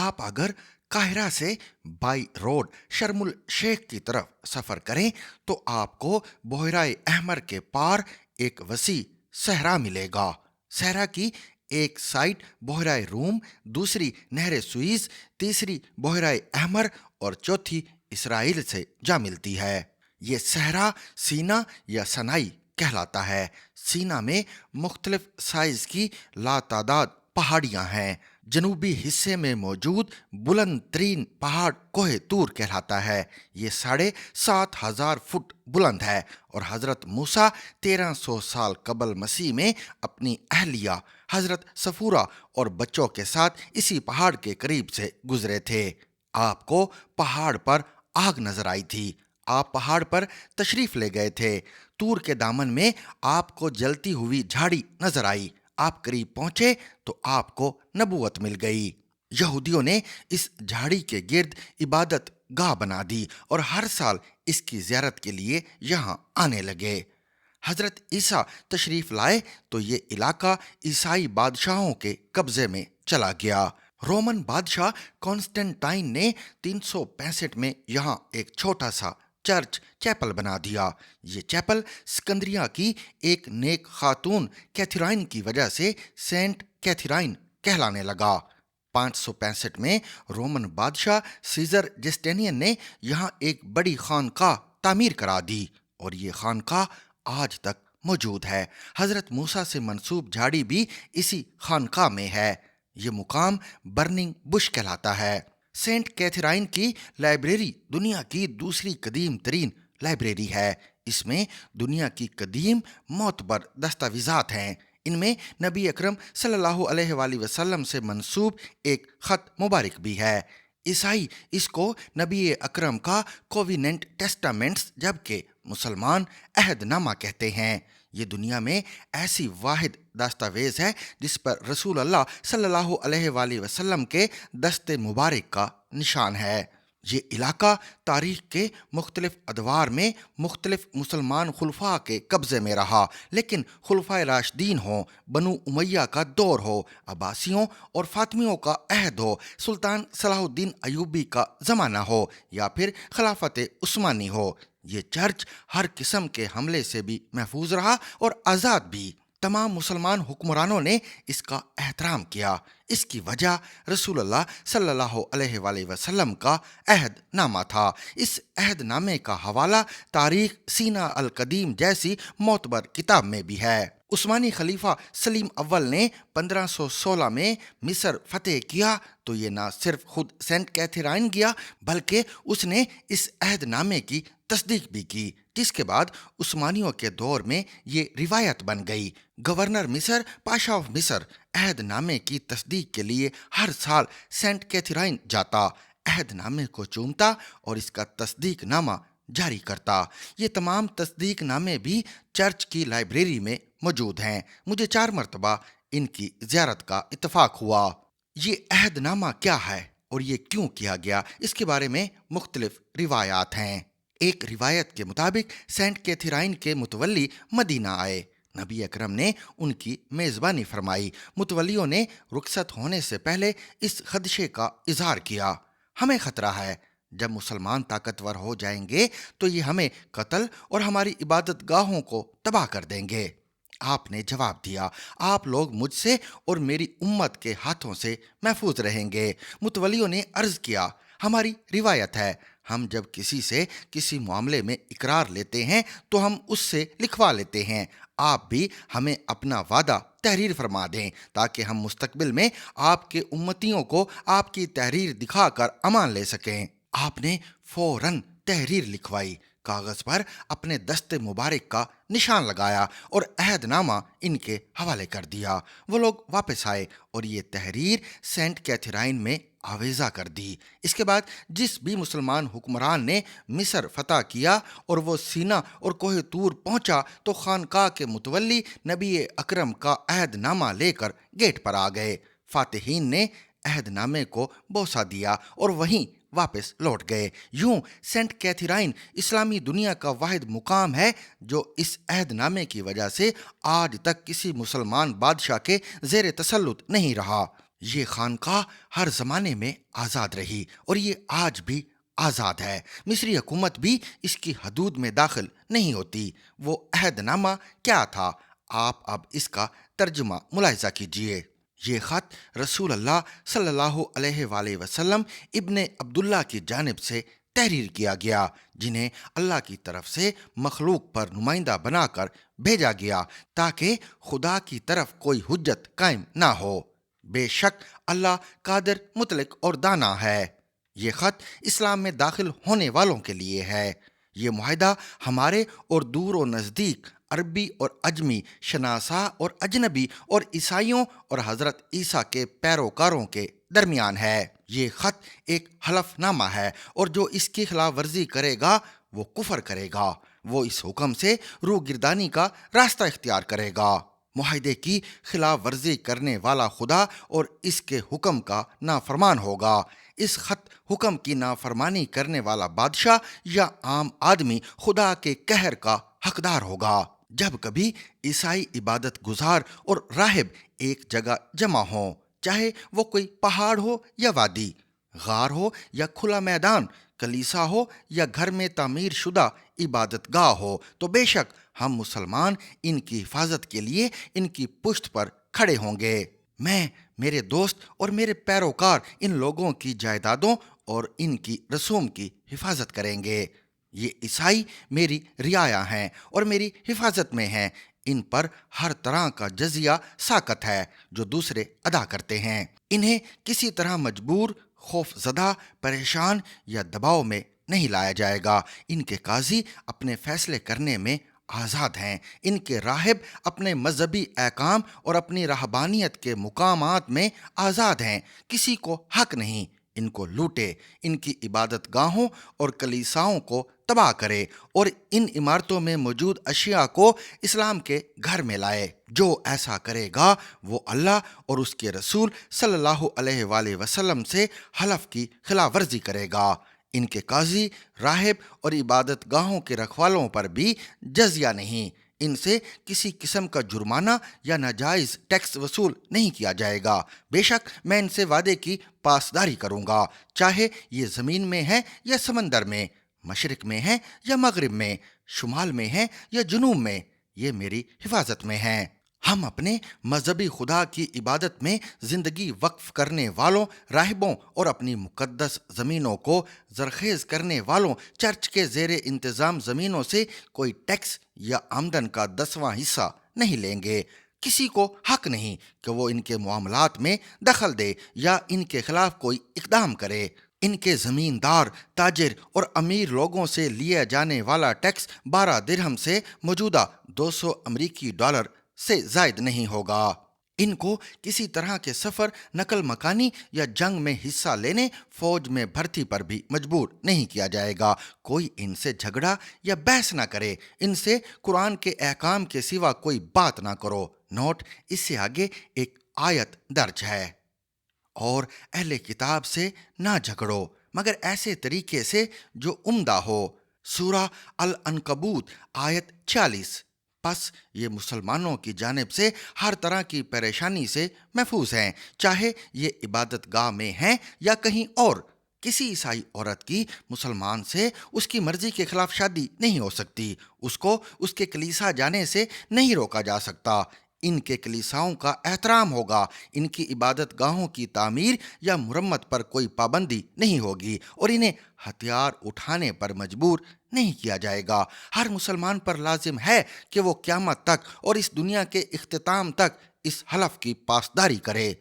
آپ اگر قاہرہ سے بائی روڈ شرم الشیخ کی طرف سفر کریں تو آپ کو بحیرہ احمر کے پار ایک وسیع صحرا ملے گا۔ صحرا کی ایک سائٹ بحیرہ روم، دوسری نہر سوئز، تیسری بحیرہ احمر اور چوتھی اسرائیل سے جا ملتی ہے۔ یہ صحرا سینا یا سنائی کہلاتا ہے۔ سینا میں مختلف سائز کی لاتعداد پہاڑیاں ہیں۔ جنوبی حصے میں موجود بلند ترین پہاڑ کوہ طور کہلاتا ہے۔ یہ 7,500 فٹ بلند ہے اور حضرت موسیٰ 1300 سال قبل مسیح میں اپنی اہلیہ حضرت صفورہ اور بچوں کے ساتھ اسی پہاڑ کے قریب سے گزرے تھے۔ آپ کو پہاڑ پر آگ نظر آئی تھی۔ آپ پہاڑ پر تشریف لے گئے تھے۔ طور کے دامن میں آپ کو جلتی ہوئی جھاڑی نظر آئی۔ آپ قریب پہنچے تو آپ کو نبوت مل گئی۔ یہودیوں نے اس جھاڑی کے گرد عبادت گاہ بنا دی اور ہر سال اس کی زیارت کے لیے یہاں آنے لگے۔ حضرت عیسیٰ تشریف لائے تو یہ علاقہ عیسائی بادشاہوں کے قبضے میں چلا گیا۔ رومن بادشاہ کانسٹنٹائن نے 365 میں یہاں ایک چھوٹا سا چرچ چیپل بنا دیا۔ یہ چیپل سکندریہ کی ایک نیک خاتون کیتھرائن کی وجہ سے سینٹ کیتھرائن کہلانے لگا۔ 565 میں رومن بادشاہ سیزر جسٹینین نے یہاں ایک بڑی خانقاہ تعمیر کرا دی اور یہ خانقاہ آج تک موجود ہے۔ حضرت موسیٰ سے منسوب جھاڑی بھی اسی خانقاہ میں ہے۔ یہ مقام برننگ بش کہلاتا ہے۔ سینٹ کیتھرائن کی لائبریری دنیا کی دوسری قدیم ترین لائبریری ہے۔ اس میں دنیا کی قدیم معتبر دستاویزات ہیں۔ ان میں نبی اکرم صلی اللہ علیہ وآلہ وسلم سے منسوب ایک خط مبارک بھی ہے۔ عیسائی اس کو نبی اکرم کا کوویننٹ ٹیسٹامنٹس جبکہ مسلمان عہد نامہ کہتے ہیں۔ یہ دنیا میں ایسی واحد دستاویز ہے جس پر رسول اللہ صلی اللہ علیہ وآلہ وسلم کے دست مبارک کا نشان ہے۔ یہ علاقہ تاریخ کے مختلف ادوار میں مختلف مسلمان خلفاء کے قبضے میں رہا، لیکن خلفائے راشدین ہوں، بنو امیہ کا دور ہو، عباسیوں اور فاطمیوں کا عہد ہو، سلطان صلاح الدین ایوبی کا زمانہ ہو یا پھر خلافت عثمانی ہو، یہ چرچ ہر قسم کے حملے سے بھی محفوظ رہا اور آزاد بھی۔ تمام مسلمان حکمرانوں نے اس کا احترام کیا۔ اس کی وجہ رسول اللہ صلی اللہ علیہ وآلہ وسلم کا عہد نامہ تھا۔ اس عہد نامے کا حوالہ تاریخ سینا القدیم جیسی معتبر کتاب میں بھی ہے۔ عثمانی خلیفہ سلیم اول نے 1516 میں مصر فتح کیا تو یہ نہ صرف خود سینٹ کیتھرائن گیا بلکہ اس نے اس عہد نامے کی تصدیق بھی کی، جس کے بعد عثمانیوں کے دور میں یہ روایت بن گئی۔ گورنر مصر پاشا آف مصر عہد نامے کی تصدیق کے لیے ہر سال سینٹ کیتھرائن جاتا، عہد نامے کو چومتا اور اس کا تصدیق نامہ جاری کرتا۔ یہ تمام تصدیق نامے بھی چرچ کی لائبریری میں موجود ہیں۔ مجھے 4 مرتبہ ان کی زیارت کا اتفاق ہوا۔ یہ عہد نامہ کیا ہے اور یہ کیوں کیا گیا، اس کے بارے میں مختلف روایات ہیں۔ ایک روایت کے مطابق سینٹ کیتھرائن کے متولی مدینہ آئے۔ نبی اکرم نے ان کی میزبانی فرمائی۔ متولیوں نے رخصت ہونے سے پہلے اس خدشے کا اظہار کیا، ہمیں خطرہ ہے جب مسلمان طاقتور ہو جائیں گے تو یہ ہمیں قتل اور ہماری عبادت گاہوں کو تباہ کر دیں گے۔ آپ نے جواب دیا، آپ لوگ مجھ سے اور میری امت کے ہاتھوں سے محفوظ رہیں گے۔ متولیوں نے عرض کیا، ہماری روایت ہے ہم جب کسی سے کسی معاملے میں اقرار لیتے ہیں تو ہم اس سے لکھوا لیتے ہیں۔ آپ بھی ہمیں اپنا وعدہ تحریر فرما دیں تاکہ ہم مستقبل میں آپ کے امتیوں کو آپ کی تحریر دکھا کر امان لے سکیں۔ آپ نے فوراً تحریر لکھوائی، کاغذ پر اپنے دست مبارک کا نشان لگایا اور عہد نامہ ان کے حوالے کر دیا۔ وہ لوگ واپس آئے اور یہ تحریر سینٹ کیتھرائن میں آویزہ کر دی۔ اس کے بعد جس بھی مسلمان حکمران نے مصر فتح کیا اور وہ سینا اور کوہ طور پہنچا تو خانقاہ کے متولی نبی اکرم کا عہد نامہ لے کر گیٹ پر آ گئے۔ فاتحین نے عہد نامے کو بوسہ دیا اور وہیں واپس لوٹ گئے۔ یوں سینٹ کیتھرائن اسلامی دنیا کا واحد مقام ہے جو اس عہد نامے کی وجہ سے آج تک کسی مسلمان بادشاہ کے زیر تسلط نہیں رہا۔ یہ خانقاہ ہر زمانے میں آزاد رہی اور یہ آج بھی آزاد ہے۔ مصری حکومت بھی اس کی حدود میں داخل نہیں ہوتی۔ وہ عہد نامہ کیا تھا؟ آپ اب اس کا ترجمہ ملاحظہ کیجئے۔ یہ خط رسول اللہ صلی اللہ علیہ وآلہ وسلم ابن عبداللہ کی جانب سے تحریر کیا گیا، جنہیں اللہ کی طرف سے مخلوق پر نمائندہ بنا کر بھیجا گیا تاکہ خدا کی طرف کوئی حجت قائم نہ ہو۔ بے شک اللہ قادر، مطلق اور دانا ہے۔ یہ خط اسلام میں داخل ہونے والوں کے لیے ہے۔ یہ معاہدہ ہمارے اور دور و نزدیک، عربی اور عجمی، شناسا اور اجنبی اور عیسائیوں اور حضرت عیسیٰ کے پیروکاروں کے درمیان ہے۔ یہ خط ایک حلف نامہ ہے، اور جو اس کی خلاف ورزی کرے گا وہ کفر کرے گا۔ وہ اس حکم سے روگردانی کا راستہ اختیار کرے گا۔ معاہدے کی خلاف ورزی کرنے والا خدا اور اس کے حکم کا نافرمان ہوگا۔ اس خط حکم کی نافرمانی کرنے والا بادشاہ یا عام آدمی خدا کے قہر کا حقدار ہوگا۔ جب کبھی عیسائی عبادت گزار اور راہب ایک جگہ جمع ہوں، چاہے وہ کوئی پہاڑ ہو یا وادی، غار ہو یا کھلا میدان، کلیسا ہو یا گھر میں تعمیر شدہ عبادت گاہ ہو، تو بے شک ہم مسلمان ان کی حفاظت کے لیے ان کی پشت پر کھڑے ہوں گے۔ میں، میرے دوست اور میرے پیروکار ان لوگوں کی جائیدادوں اور ان کی رسوم کی حفاظت کریں گے۔ یہ عیسائی میری رعایا ہیں اور میری حفاظت میں ہیں۔ ان پر ہر طرح کا جزیہ ساقط ہے جو دوسرے ادا کرتے ہیں۔ انہیں کسی طرح مجبور، خوف زدہ، پریشان یا دباؤ میں نہیں لایا جائے گا۔ ان کے قاضی اپنے فیصلے کرنے میں آزاد ہیں۔ ان کے راہب اپنے مذہبی احکام اور اپنی رہبانیت کے مقامات میں آزاد ہیں۔ کسی کو حق نہیں ان کو لوٹے، ان کی عبادت گاہوں اور کلیساؤں کو تباہ کرے اور ان عمارتوں میں موجود اشیاء کو اسلام کے گھر میں لائے۔ جو ایسا کرے گا وہ اللہ اور اس کے رسول صلی اللہ علیہ وآلہ وسلم سے حلف کی خلاف ورزی کرے گا۔ ان کے قاضی، راہب اور عبادت گاہوں کے رکھوالوں پر بھی جزیہ نہیں، ان سے کسی قسم کا جرمانہ یا ناجائز ٹیکس وصول نہیں کیا جائے گا۔ بے شک میں ان سے وعدے کی پاسداری کروں گا، چاہے یہ زمین میں ہے یا سمندر میں، مشرق میں ہے یا مغرب میں، شمال میں ہے یا جنوب میں، یہ میری حفاظت میں ہیں۔ ہم اپنے مذہبی خدا کی عبادت میں زندگی وقف کرنے والوں، راہبوں اور اپنی مقدس زمینوں کو زرخیز کرنے والوں، چرچ کے زیر انتظام زمینوں سے کوئی ٹیکس یا آمدن کا 10واں حصہ نہیں لیں گے۔ کسی کو حق نہیں کہ وہ ان کے معاملات میں دخل دے یا ان کے خلاف کوئی اقدام کرے۔ ان کے زمیندار، تاجر اور امیر لوگوں سے لیا جانے والا ٹیکس 12 درہم سے موجودہ 200 امریکی ڈالر سے زائد نہیں ہوگا۔ ان کو کسی طرح کے سفر، نقل مکانی یا جنگ میں حصہ لینے، فوج میں بھرتی پر بھی مجبور نہیں کیا جائے گا۔ کوئی ان سے جھگڑا یا بحث نہ کرے۔ ان سے قرآن کے احکام کے سوا کوئی بات نہ کرو۔ نوٹ: اس سے آگے ایک آیت درج ہے: اور اہل کتاب سے نہ جھگڑو مگر ایسے طریقے سے جو عمدہ ہو۔ سورہ العنکبوت آیت 46۔ پس یہ مسلمانوں کی جانب سے ہر طرح کی پریشانی سے محفوظ ہیں، چاہے یہ عبادت گاہ میں ہیں یا کہیں اور۔ کسی عیسائی عورت کی مسلمان سے اس کی مرضی کے خلاف شادی نہیں ہو سکتی۔ اس کو اس کے کلیسا جانے سے نہیں روکا جا سکتا۔ ان کے کلیساؤں کا احترام ہوگا۔ ان کی عبادت گاہوں کی تعمیر یا مرمت پر کوئی پابندی نہیں ہوگی اور انہیں ہتھیار اٹھانے پر مجبور نہیں کیا جائے گا۔ ہر مسلمان پر لازم ہے کہ وہ قیامت تک اور اس دنیا کے اختتام تک اس حلف کی پاسداری کرے۔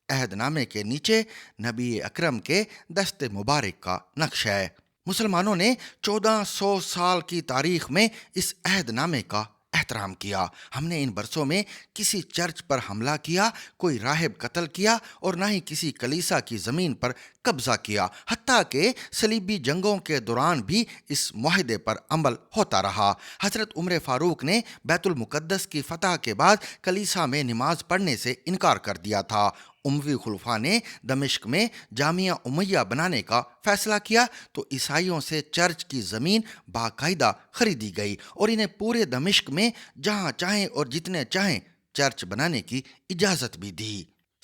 عہد نامے کے نیچے نبی اکرم کے دست مبارک کا نقش ہے۔ مسلمانوں نے 1400 سال کی تاریخ میں اس عہد نامے کا احترام کیا۔ ہم نے ان برسوں میں کسی چرچ پر حملہ کیا، کوئی راہب قتل کیا اور نہ ہی کسی کلیسا کی زمین پر قبضہ کیا، حتیٰ کہ صلیبی جنگوں کے دوران بھی اس معاہدے پر عمل ہوتا رہا۔ حضرت عمر فاروق نے بیت المقدس کی فتح کے بعد کلیسا میں نماز پڑھنے سے انکار کر دیا تھا۔ اموی خلفاء نے دمشق میں جامعہ امیہ بنانے کا فیصلہ کیا تو عیسائیوں سے چرچ کی زمین باقاعدہ خریدی گئی اور انہیں پورے دمشق میں جہاں چاہیں اور جتنے چاہیں چرچ بنانے کی اجازت بھی دی۔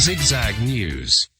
Zigzag News